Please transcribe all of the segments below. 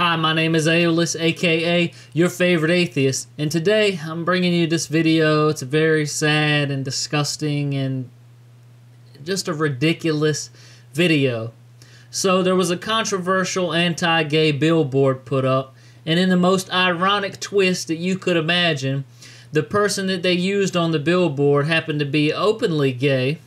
Hi, my name is Aeolus, aka your favorite atheist, and today I'm bringing you this video. It's very sad and disgusting and just a ridiculous video. So there was a controversial anti-gay billboard put up, and in the most ironic twist that you could imagine, the person that they used on the billboard happened to be openly gay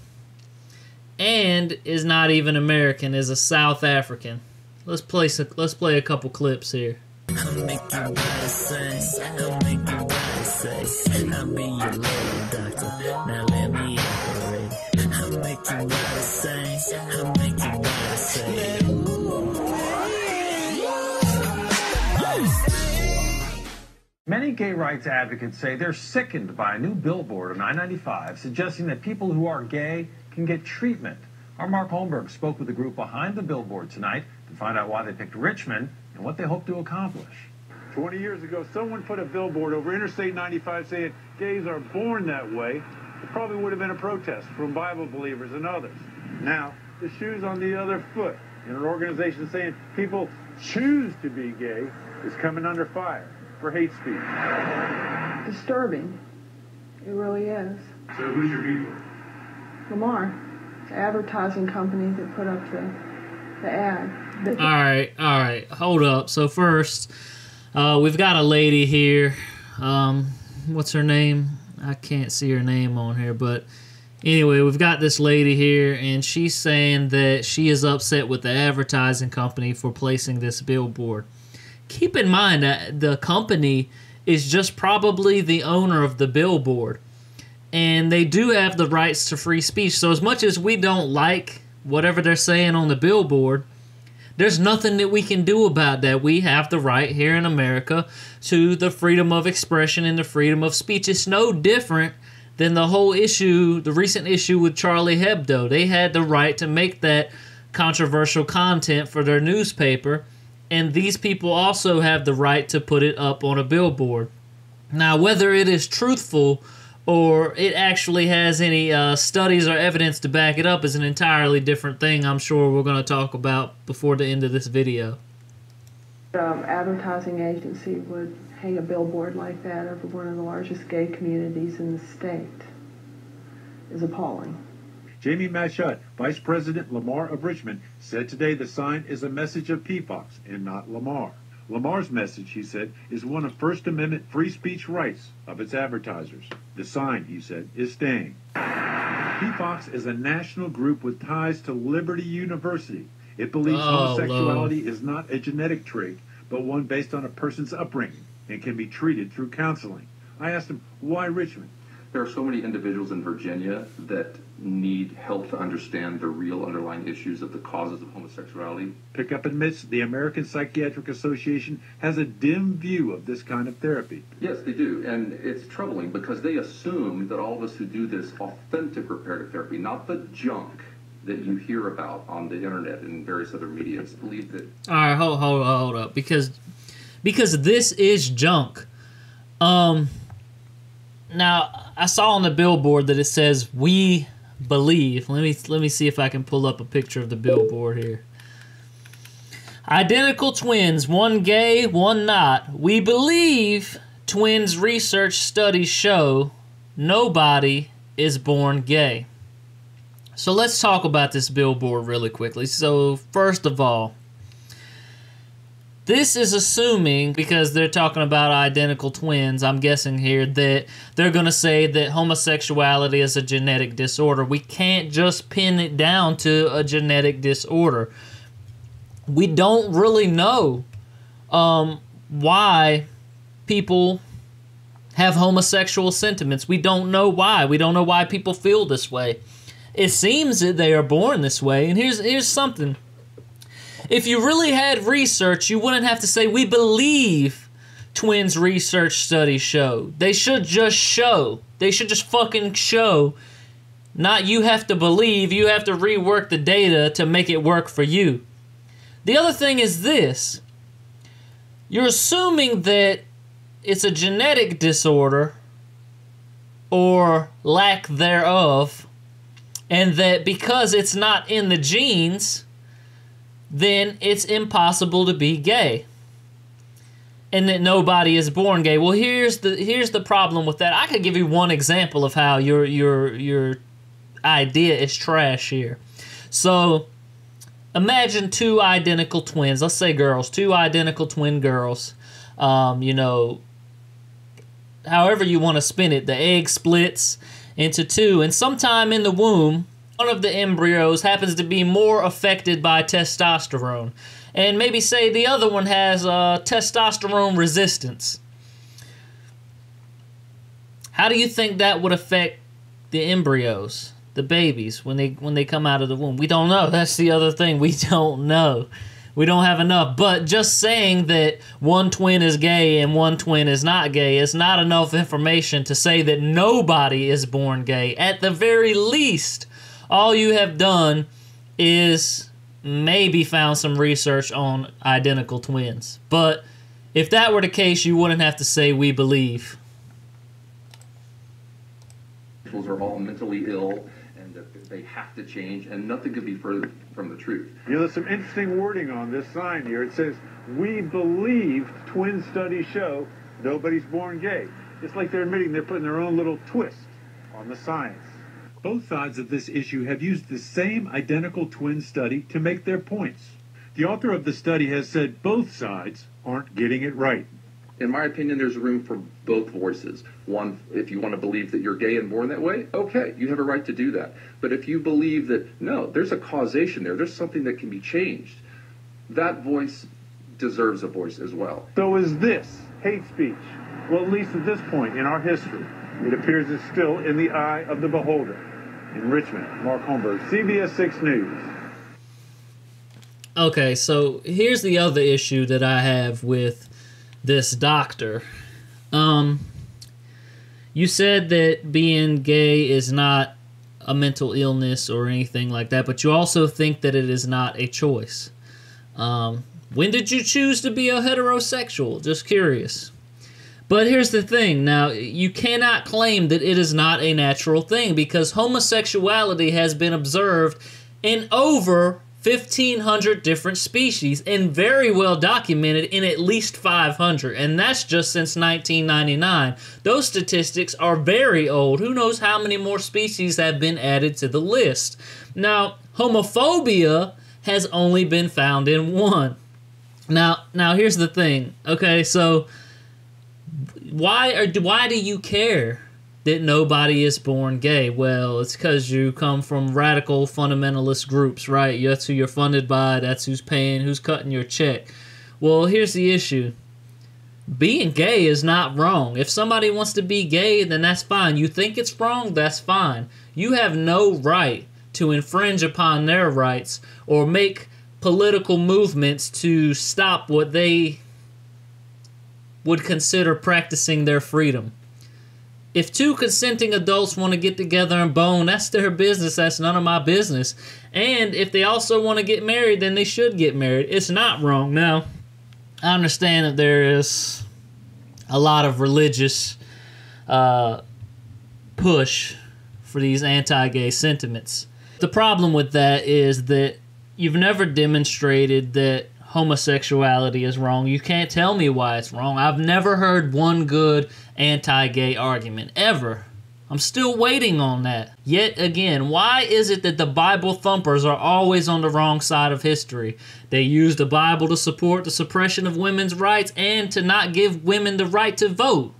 and is not even American, is a South African. Let's play a couple clips here. I'll make your body sing. I'll make your body say, I'll be your little doctor. Now let me operate. I'll make your body sing. I'll make your body say. Many gay rights advocates say they're sickened by a new billboard on I-95 suggesting that people who are gay can get treatment. Our Mark Holmberg spoke with the group behind the billboard tonight to find out why they picked Richmond and what they hope to accomplish. 20 years ago, someone put a billboard over Interstate 95 saying gays are born that way. It probably would have been a protest from Bible believers and others. Now, the shoe's on the other foot. And an organization saying people choose to be gay is coming under fire for hate speech. Disturbing. It really is. So who's your people? Lamar, the advertising company that put up the ad. All right, hold up. So first, we've got a lady here. What's her name? I can't see her name on here, but anyway, we've got this lady here, and she's saying that she is upset with the advertising company for placing this billboard. Keep in mind that the company is just probably the owner of the billboard, and they do have the rights to free speech. So as much as we don't like whatever they're saying on the billboard, there's nothing that we can do about that. We have the right here in America to the freedom of expression and the freedom of speech. It's no different than the whole issue, the recent issue with Charlie Hebdo. They had the right to make that controversial content for their newspaper, and these people also have the right to put it up on a billboard. Now, whether it is truthful or it actually has any studies or evidence to back it up is an entirely different thing. I'm sure we're going to talk about before the end of this video. Advertising agency would hang a billboard like that over one of the largest gay communities in the state is appalling. Jamie Mashut, Vice President Lamar of Richmond, said today the sign is a message of PFOX and not Lamar. Lamar's message, he said, is one of First Amendment free speech rights of its advertisers. The sign, he said, is staying. PFOX is a national group with ties to Liberty University. It believes homosexuality is not a genetic trait, but one based on a person's upbringing and can be treated through counseling. I asked him, why Richmond? There are so many individuals in Virginia that need help to understand the real underlying issues of the causes of homosexuality. Pickup admits the American Psychiatric Association has a dim view of this kind of therapy. Yes, they do, and it's troubling because they assume that all of us who do this authentic reparative therapy, not the junk that you hear about on the internet and various other media, believe that... All right, hold up, because this is junk. Now, I saw on the billboard that it says, "We believe." Let me see if I can pull up a picture of the billboard here. Identical twins, one gay, one not. We believe twins research studies show nobody is born gay. So let's talk about this billboard really quickly. So first of all, this is assuming, because they're talking about identical twins, I'm guessing here, that they're going to say that homosexuality is a genetic disorder. We can't just pin it down to a genetic disorder. We don't really know why people have homosexual sentiments. We don't know why. We don't know why people feel this way. It seems that they are born this way, and here's something. If you really had research, you wouldn't have to say, "We believe twins research studies show." They should just show. They should just fucking show. Not you have to believe, you have to rework the data to make it work for you. The other thing is this. You're assuming that it's a genetic disorder or lack thereof, and that because it's not in the genes, then it's impossible to be gay. and that nobody is born gay. Well, here's the problem with that. I could give you one example of how your idea is trash here. So imagine two identical twins. Let's say girls, two identical twin girls. You know, however you want to spin it, the egg splits into two, and sometime in the womb, one of the embryos happens to be more affected by testosterone, and maybe say the other one has testosterone resistance. How do you think that would affect the embryos, the babies, when they come out of the womb? We don't know. That's the other thing. We don't know. We don't have enough. But just saying that one twin is gay and one twin is not gay is not enough information to say that nobody is born gay. At the very least, all you have done is maybe found some research on identical twins. But if that were the case, you wouldn't have to say we believe. Individuals are all mentally ill and that they have to change, and nothing could be further from the truth. You know, there's some interesting wording on this sign here. It says, "We believe twin studies show nobody's born gay." It's like they're admitting they're putting their own little twist on the science. Both sides of this issue have used the same identical twin study to make their points. The author of the study has said both sides aren't getting it right. In my opinion, there's room for both voices. One, if you want to believe that you're gay and born that way, okay, you have a right to do that. But if you believe that, no, there's a causation there, there's something that can be changed, that voice deserves a voice as well. So is this hate speech? Well, at least at this point in our history, it appears it's still in the eye of the beholder. In Richmond, Mark Holmberg, CBS 6 News. Okay, so here's the other issue that I have with this doctor. You said that being gay is not a mental illness or anything like that, but you also think that it is not a choice. When did you choose to be a heterosexual? Just curious. But here's the thing. Now, you cannot claim that it is not a natural thing, because homosexuality has been observed in over 1,500 different species and very well documented in at least 500, and that's just since 1999. Those statistics are very old. Who knows how many more species have been added to the list? Now, homophobia has only been found in one. Now here's the thing. Okay, so why do you care that nobody is born gay? Well, it's because you come from radical fundamentalist groups, right? That's who you're funded by. That's who's paying, who's cutting your check. Well, here's the issue. Being gay is not wrong. If somebody wants to be gay, then that's fine. You think it's wrong, that's fine. You have no right to infringe upon their rights or make political movements to stop what they would consider practicing their freedom. If two consenting adults want to get together and bone, that's their business. That's none of my business. And if they also want to get married, then they should get married. It's not wrong. Now, I understand that there is a lot of religious push for these anti-gay sentiments. The problem with that is that you've never demonstrated that homosexuality is wrong. You can't tell me why it's wrong. I've never heard one good anti-gay argument, ever. I'm still waiting on that. Yet again, why is it that the Bible thumpers are always on the wrong side of history? They use the Bible to support the suppression of women's rights and to not give women the right to vote.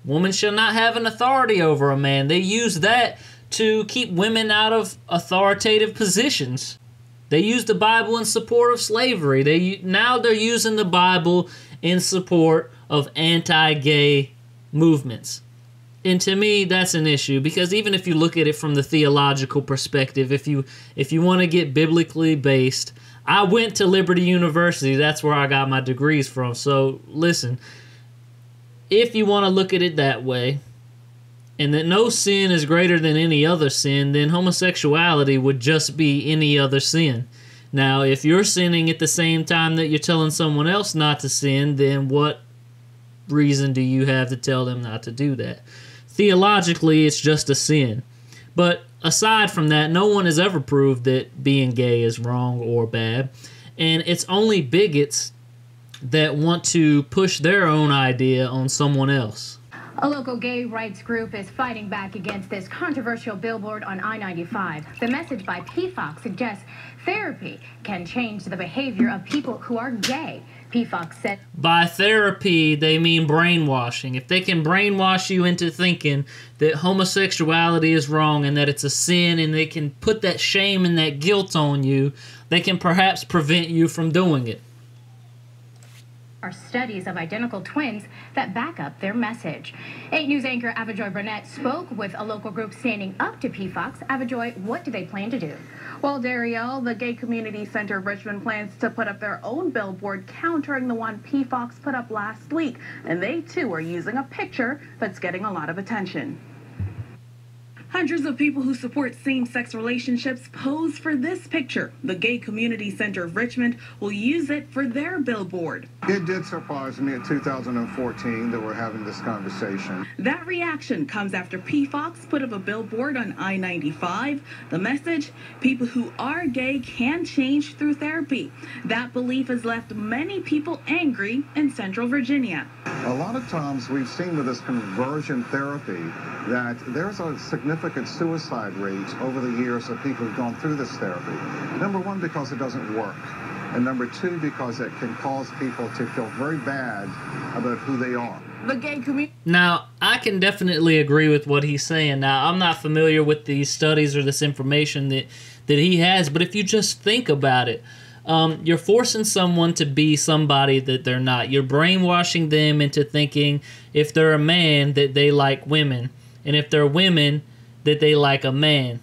Women shall not have an authority over a man. They use that to keep women out of authoritative positions. They use the Bible in support of slavery. Now they're using the Bible in support of anti-gay movements. And to me, that's an issue, because even if you look at it from the theological perspective, if you want to get biblically based, I went to Liberty University. That's where I got my degrees from. So listen, if you want to look at it that way, and that no sin is greater than any other sin, then homosexuality would just be any other sin. Now, if you're sinning at the same time that you're telling someone else not to sin, then what reason do you have to tell them not to do that? Theologically, it's just a sin. But aside from that, no one has ever proved that being gay is wrong or bad. And it's only bigots that want to push their own idea on someone else. A local gay rights group is fighting back against this controversial billboard on I-95. The message by PFOX suggests therapy can change the behavior of people who are gay. PFOX said, by therapy, they mean brainwashing. If they can brainwash you into thinking that homosexuality is wrong and that it's a sin, and they can put that shame and that guilt on you, they can perhaps prevent you from doing it. are studies of identical twins that back up their message. 8 News anchor Avajoy Burnett spoke with a local group standing up to PFOX. Avajoy, what do they plan to do? Well, Darielle, the Gay Community Center of Richmond plans to put up their own billboard countering the one PFOX put up last week. And they, too, are using a picture that's getting a lot of attention. Hundreds of people who support same-sex relationships pose for this picture. The Gay Community Center of Richmond will use it for their billboard. It did surprise me in 2014 that we're having this conversation. That reaction comes after PFOX put up a billboard on I-95. The message, people who are gay can change through therapy. That belief has left many people angry in Central Virginia. A lot of times we've seen with this conversion therapy that there's a significant suicide rate over the years of people who've gone through this therapy. Number one, because it doesn't work. And number two, because it can cause people to feel very bad about who they are. The gay community. Now, I can definitely agree with what he's saying. Now, I'm not familiar with these studies or this information that he has, but if you just think about it, you're forcing someone to be somebody that they're not. You're brainwashing them into thinking if they're a man that they like women, and if they're women that they like a man.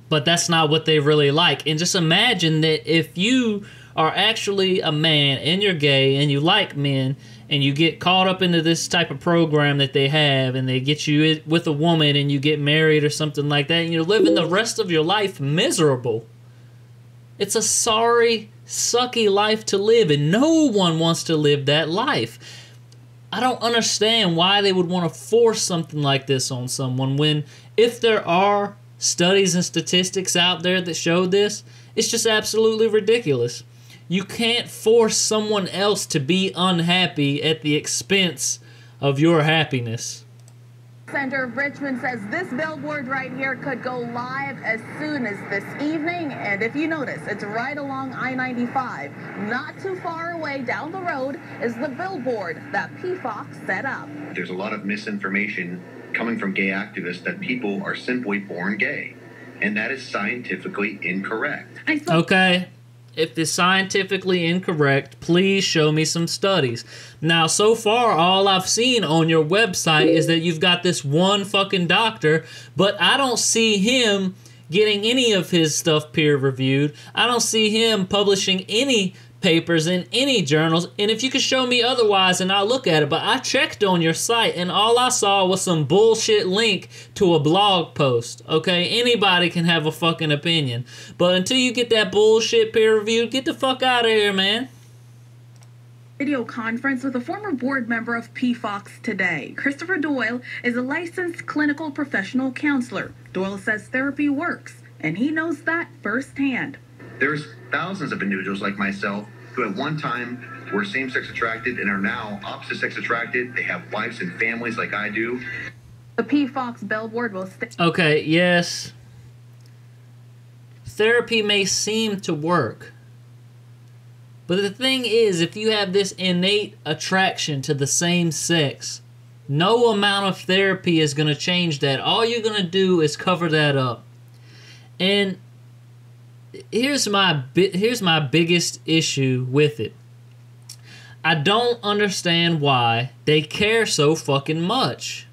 But that's not what they really like. And just imagine that if you are actually a man and you're gay and you like men and you get caught up into this type of program that they have and they get you with a woman and you get married or something like that and you're living the rest of your life miserable. It's a sorry, sucky life to live, and no one wants to live that life. I don't understand why they would want to force something like this on someone when, if there are studies and statistics out there that show this, it's just absolutely ridiculous. You can't force someone else to be unhappy at the expense of your happiness. Center of Richmond says this billboard right here could go live as soon as this evening. And if you notice, it's right along I-95. Not too far away down the road is the billboard that PFOX set up. There's a lot of misinformation coming from gay activists that people are simply born gay. And that is scientifically incorrect. Okay. If it's scientifically incorrect, please show me some studies. Now, so far, all I've seen on your website is that you've got this one fucking doctor, but I don't see him getting any of his stuff peer-reviewed. I don't see him publishing any papers in any journals, and if you could show me otherwise, and I'll look at it. But I checked on your site, and all I saw was some bullshit link to a blog post. Okay, anybody can have a fucking opinion, but until you get that bullshit peer-reviewed, get the fuck out of here, man. Video conference with a former board member of PFOX today. Christopher Doyle is a licensed clinical professional counselor. Doyle says therapy works, and he knows that firsthand. There's thousands of individuals like myself who at one time were same-sex attracted and are now opposite-sex attracted. They have wives and families like I do. The PFOX billboard will stay. Okay, yes. Therapy may seem to work. But the thing is, if you have this innate attraction to the same sex, no amount of therapy is going to change that. All you're going to do is cover that up. And here's my biggest issue with it. I don't understand why they care so fucking much.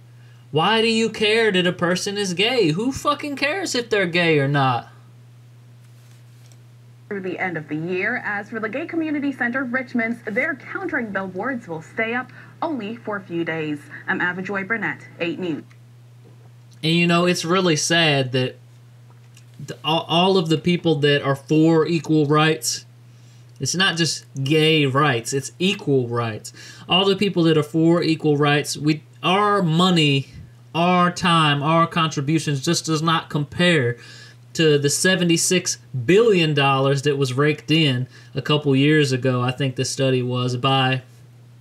Why do you care that a person is gay? Who fucking cares if they're gay or not? Through the end of the year. As for the Gay Community Center of Richmond, their countering billboards will stay up only for a few days. I'm Avajoy Burnett, 8 News. And you know, it's really sad that all of the people that are for equal rights, it's not just gay rights, it's equal rights. All the people that are for equal rights, our money, our time, our contributions just does not compare to the $76 billion that was raked in a couple years ago, I think the study was, by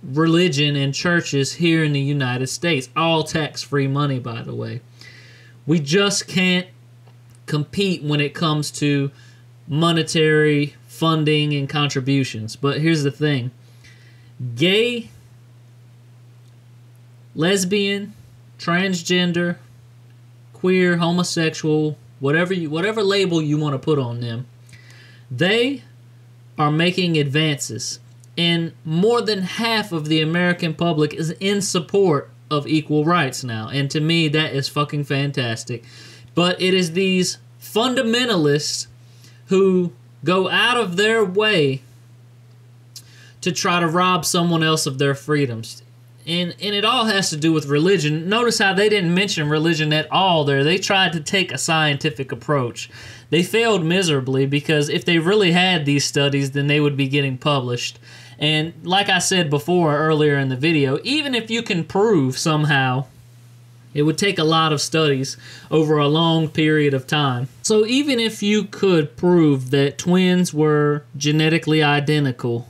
religion and churches here in the United States. All tax-free money, by the way. We just can't compete when it comes to monetary funding and contributions. But here's the thing. Gay, lesbian, transgender, queer, homosexual, whatever label you want to put on them, they are making advances. And more than half of the American public is in support of equal rights now. And to me, that is fucking fantastic. But it is these fundamentalists who go out of their way to try to rob someone else of their freedoms. And it all has to do with religion. Notice how they didn't mention religion at all there. They tried to take a scientific approach. They failed miserably because if they really had these studies, then they would be getting published. And like I said before earlier in the video, even if you can prove somehow, it would take a lot of studies over a long period of time. So even if you could prove that twins were genetically identical,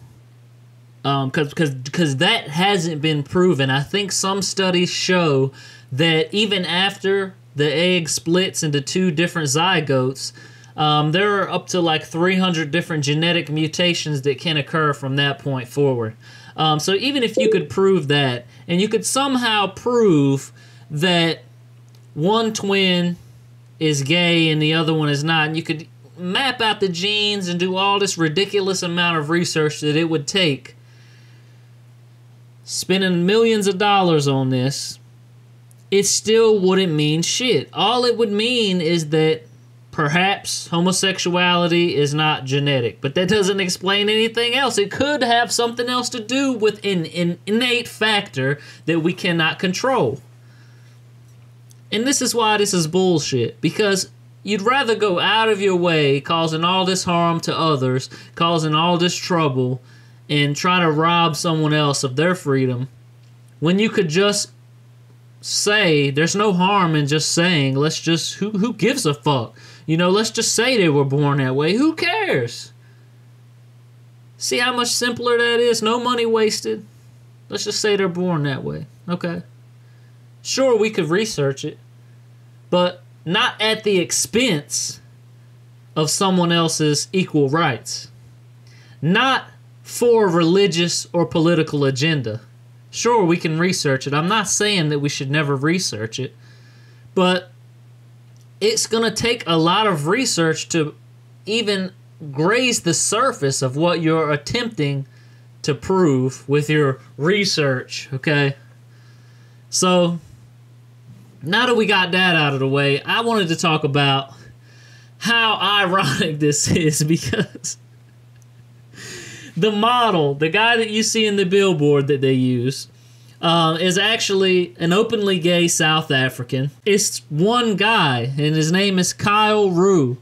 because that hasn't been proven. I think some studies show that even after the egg splits into two different zygotes, there are up to like 300 different genetic mutations that can occur from that point forward. So even if you could prove that, and you could somehow prove that one twin is gay and the other one is not, and you could map out the genes and do all this ridiculous amount of research that it would take, spending millions of dollars on this, it still wouldn't mean shit. All it would mean is that perhaps homosexuality is not genetic, but that doesn't explain anything else. It could have something else to do with an innate factor that we cannot control. And this is why this is bullshit, because you'd rather go out of your way causing all this harm to others, causing all this trouble, and try to rob someone else of their freedom, when you could just say, there's no harm in just saying, let's just, who gives a fuck? You know, let's just say they were born that way. Who cares? See how much simpler that is? No money wasted. Let's just say they're born that way. Okay. Sure, we could research it, but not at the expense of someone else's equal rights. Not for a religious or political agenda. Sure, we can research it. I'm not saying that we should never research it, but it's going to take a lot of research to even graze the surface of what you're attempting to prove with your research, okay? So, now that we got that out of the way, I wanted to talk about how ironic this is, because the model, the guy that you see in the billboard that they use, is actually an openly gay South African. It's one guy, and his name is Kyle Rue.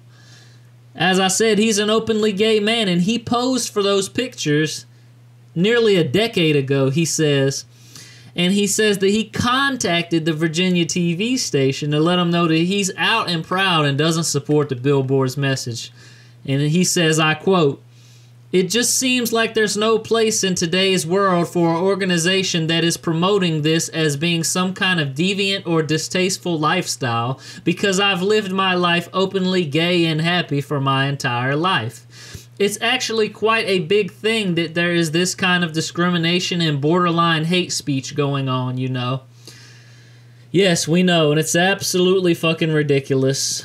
As I said, he's an openly gay man, and he posed for those pictures nearly a decade ago, he says. And he says that he contacted the Virginia TV station to let them know that he's out and proud and doesn't support the Billboard's message. And he says, I quote, "It just seems like there's no place in today's world for an organization that is promoting this as being some kind of deviant or distasteful lifestyle, because I've lived my life openly gay and happy for my entire life. It's actually quite a big thing that there is this kind of discrimination and borderline hate speech going on, you know." Yes, we know, and it's absolutely fucking ridiculous.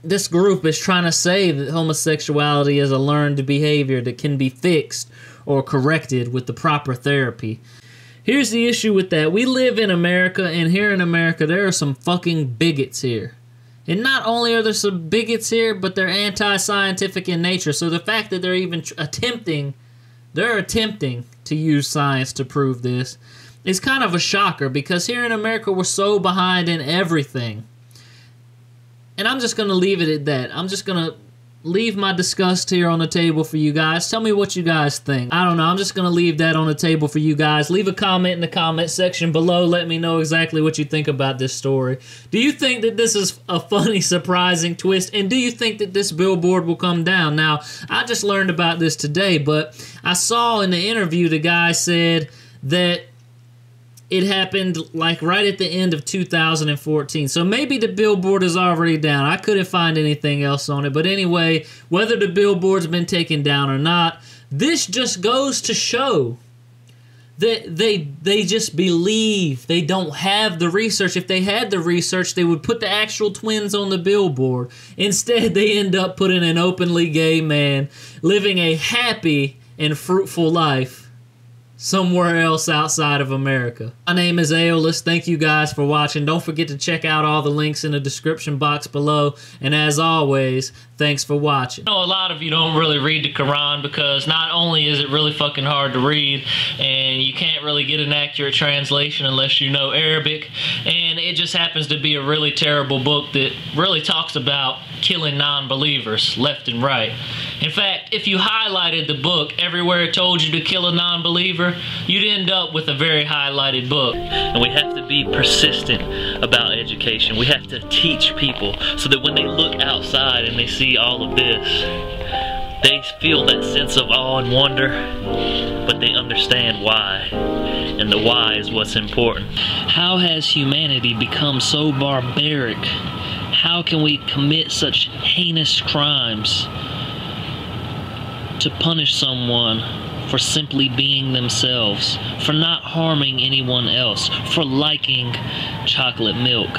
This group is trying to say that homosexuality is a learned behavior that can be fixed or corrected with the proper therapy. Here's the issue with that. We live in America, and here in America, there are some fucking bigots here. And not only are there some bigots here, but they're anti-scientific in nature. So the fact that they're even attempting to use science to prove this is kind of a shocker, because here in America, we're so behind in everything. And I'm just going to leave it at that. I'm just going to leave my disgust here on the table for you guys. Tell me what you guys think. I don't know. I'm just going to leave that on the table for you guys. Leave a comment in the comment section below. Let me know exactly what you think about this story. Do you think that this is a funny, surprising twist? And do you think that this billboard will come down? Now, I just learned about this today, but I saw in the interview the guy said that it happened like right at the end of 2014. So maybe the billboard is already down. I couldn't find anything else on it. But anyway, whether the billboard's been taken down or not, this just goes to show that they just believe. They don't have the research. If they had the research, they would put the actual twins on the billboard. Instead, they end up putting an openly gay man living a happy and fruitful life somewhere else outside of America. My name is Aeolus. Thank you guys for watching. Don't forget to check out all the links in the description box below. And as always, thanks for watching. I know a lot of you don't really read the Quran because not only is it really fucking hard to read, and you can't really get an accurate translation unless you know Arabic, and it just happens to be a really terrible book that really talks about killing non-believers left and right. In fact, if you highlighted the book everywhere it told you to kill a non-believer, you'd end up with a very highlighted book. And we have to be persistent about education. We have to teach people so that when they look outside and they see all of this, they feel that sense of awe and wonder, but they understand why. And the why is what's important. How has humanity become so barbaric? How can we commit such heinous crimes to punish someone for simply being themselves, for not harming anyone else, for liking chocolate milk?